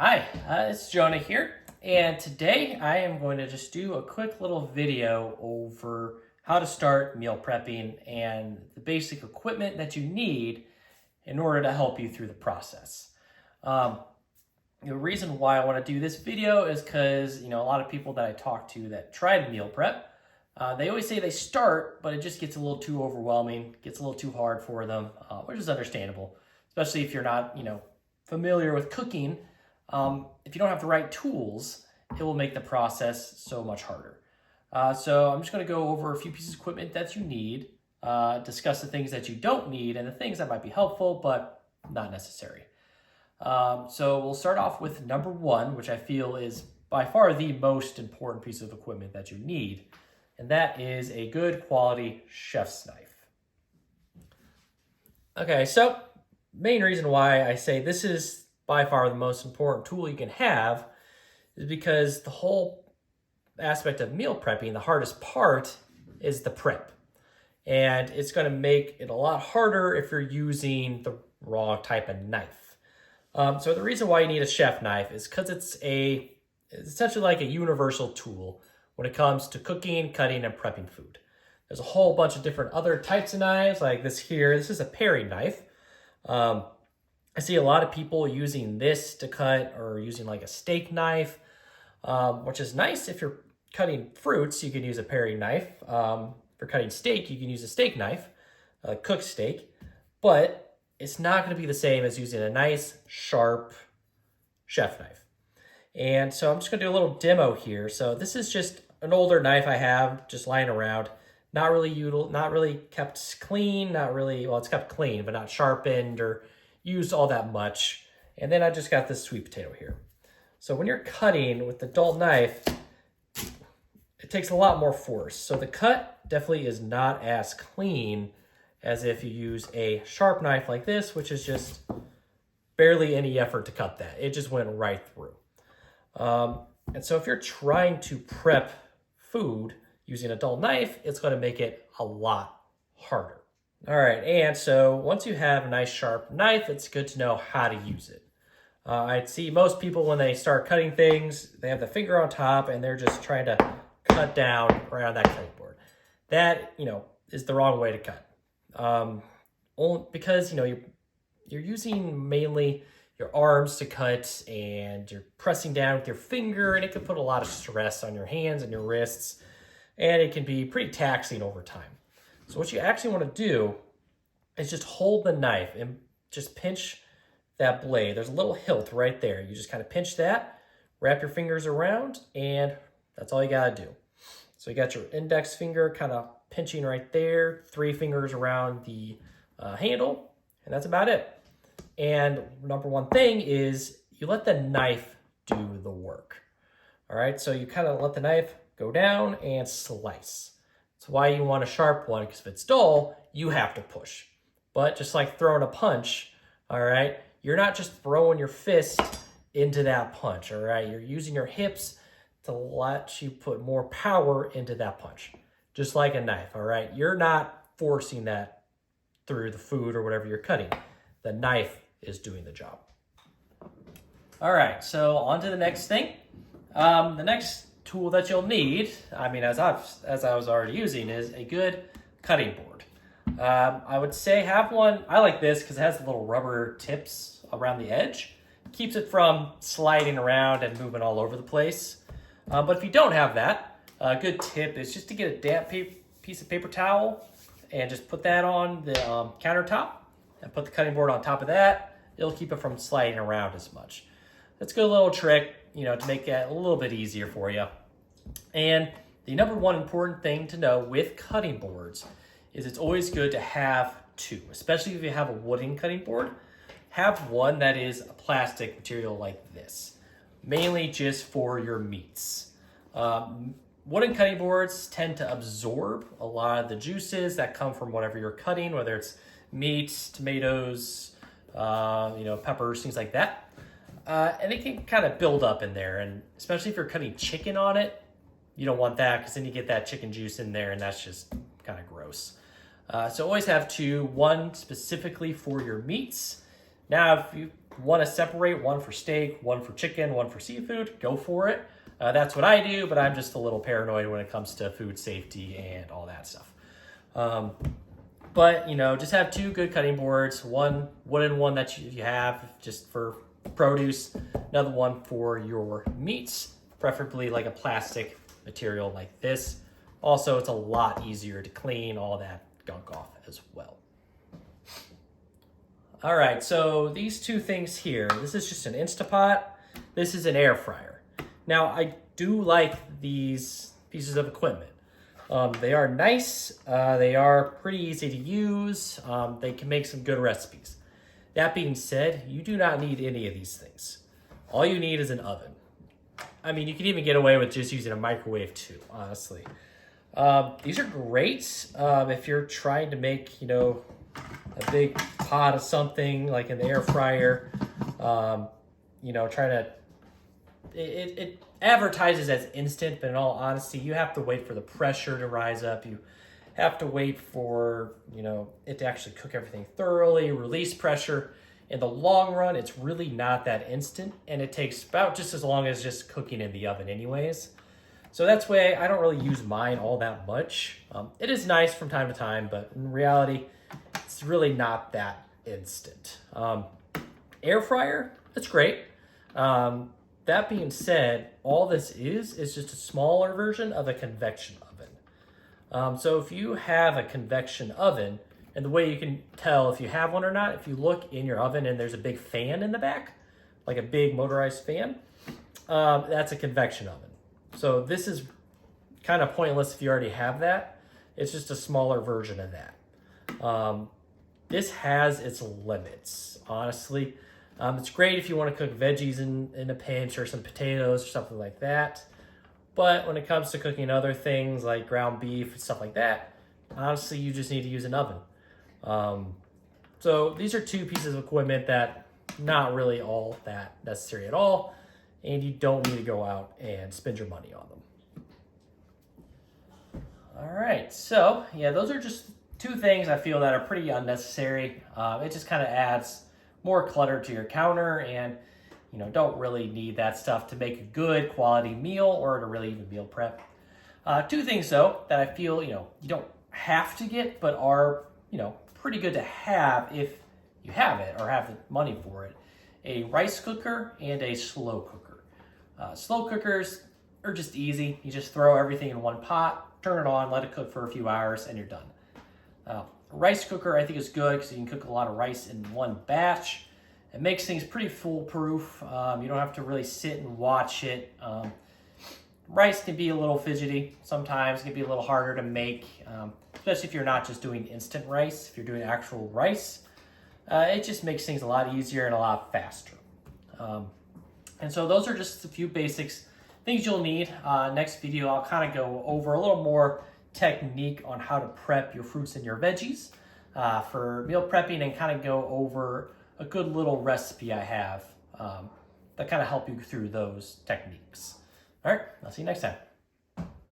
Hi, it's Jonah here, and today I am going to just do a quick little video over how to start meal prepping and the basic equipment that you need in order to help you through the process. The reason why I want to do this video is because, a lot of people that I talk to that tried meal prep, they always say they start, but it just gets a little too overwhelming, gets a little too hard for them, which is understandable, especially if you're not, familiar with cooking. If you don't have the right tools, it will make the process so much harder. So I'm just going to go over a few pieces of equipment that you need, discuss the things that you don't need, and the things that might be helpful, but not necessary. So we'll start off with number one, which I feel is by far the most important piece of equipment that you need, and that is a good quality chef's knife. Okay, so main reason why I say this is by far the most important tool you can have is because the whole aspect of meal prepping, the hardest part is the prep. And it's going to make it a lot harder if you're using the wrong type of knife. So the reason why you need a chef knife is because it's essentially like a universal tool when it comes to cooking, cutting, and prepping food. There's a whole bunch of different other types of knives like this here. This is a paring knife. I see a lot of people using this to cut or using like a steak knife, which is nice if you're cutting fruits. You can use a paring knife. For cutting steak, you can use a steak knife, a cooked steak, but it's not going to be the same as using a nice, sharp chef knife. And so I'm just going to do a little demo here. So this is just an older knife I have just lying around, not really kept clean, it's kept clean, but not sharpened or used all that much. And then I just got this sweet potato here. So when you're cutting with the dull knife, it takes a lot more force. So the cut definitely is not as clean as if you use a sharp knife like this, which is just barely any effort to cut that. It just went right through. And so if you're trying to prep food using a dull knife, it's going to make it a lot harder. All right, and so once you have a nice sharp knife, it's good to know how to use it. I'd see most people when they start cutting things, they have the finger on top and they're just trying to cut down around that cutting board. That, is the wrong way to cut. Only because, you're using mainly your arms to cut and you're pressing down with your finger, and it can put a lot of stress on your hands and your wrists, and it can be pretty taxing over time. So what you actually want to do is just hold the knife and just pinch that blade. There's a little hilt right there. You just kind of pinch that, wrap your fingers around, and that's all you got to do. So you got your index finger kind of pinching right there, 3 fingers around the handle, and that's about it. And number one thing is you let the knife do the work. All right, so you kind of let the knife go down and slice. That's why you want a sharp one, because if it's dull, you have to push. But just like throwing a punch, all right, you're not just throwing your fist into that punch, all right? You're using your hips to let you put more power into that punch, just like a knife, all right? You're not forcing that through the food or whatever you're cutting. The knife is doing the job. All right, so on to the next thing. The next tool that you'll need, as I was already using, is a good cutting board. I would say have one. I like this because it has the little rubber tips around the edge. Keeps it from sliding around and moving all over the place. But if you don't have that, a good tip is just to get a damp piece of paper towel and just put that on the countertop and put the cutting board on top of that. It'll keep it from sliding around as much. That's a good little trick, to make it a little bit easier for you. And the number one important thing to know with cutting boards is it's always good to have 2, especially if you have a wooden cutting board. Have one that is a plastic material like this, mainly just for your meats. Wooden cutting boards tend to absorb a lot of the juices that come from whatever you're cutting, whether it's meats, tomatoes, peppers, things like that. And it can kind of build up in there, and especially if you're cutting chicken on it, you don't want that because then you get that chicken juice in there, and that's just kind of gross. So always have 2, one specifically for your meats. Now, if you want to separate one for steak, one for chicken, one for seafood, go for it. That's what I do, but I'm just a little paranoid when it comes to food safety and all that stuff. But, you know, just have 2 good cutting boards, one wooden one that you have just for produce, another one for your meats, preferably like a plastic material like this. Also, it's a lot easier to clean all that gunk off as well. All right, so these 2 things here, this is just an Instapot. This is an air fryer. Now, I do like these pieces of equipment. They are nice. They are pretty easy to use. They can make some good recipes. That being said, you do not need any of these things. All you need is an oven. I mean, you can even get away with just using a microwave too, honestly. These are great if you're trying to make, you know, a big pot of something like in the air fryer. You know, trying to, it advertises as instant, but in all honesty, you have to wait for the pressure to rise up. You have to wait for, you know, it to actually cook everything thoroughly, release pressure. In the long run, it's really not that instant, and it takes about just as long as just cooking in the oven anyways. So that's why I don't really use mine all that much. It is nice from time to time, but in reality, it's really not that instant. Air fryer, that's great. That being said, all this is just a smaller version of a convection oven. So if you have a convection oven, and the way you can tell if you have one or not, if you look in your oven and there's a big fan in the back, like a big motorized fan, that's a convection oven. So this is kind of pointless if you already have that. It's just a smaller version of that. This has its limits, honestly. It's great if you want to cook veggies in a pinch or some potatoes or something like that. But when it comes to cooking other things like ground beef and stuff like that, honestly, you just need to use an oven. So these are 2 pieces of equipment that not really all that necessary at all, and you don't need to go out and spend your money on them. All right, so yeah, those are just 2 things I feel that are pretty unnecessary. It just kind of adds more clutter to your counter, and you know, don't really need that stuff to make a good quality meal or to really even meal prep. 2 things though that I feel, you know, you don't have to get, but are, you know, pretty good to have if you have it or have the money for it. A rice cooker and a slow cooker. Slow cookers are just easy. You just throw everything in one pot, turn it on, let it cook for a few hours, and you're done. A rice cooker I think is good because you can cook a lot of rice in one batch. It makes things pretty foolproof. You don't have to really sit and watch it. Rice can be a little fidgety sometimes. It can be a little harder to make, especially if you're not just doing instant rice. If you're doing actual rice, it just makes things a lot easier and a lot faster. And so those are just a few basics, things you'll need. Next video, I'll kind of go over a little more technique on how to prep your fruits and your veggies for meal prepping, and kind of go over a good little recipe I have that kind of help you through those techniques. All right, I'll see you next time.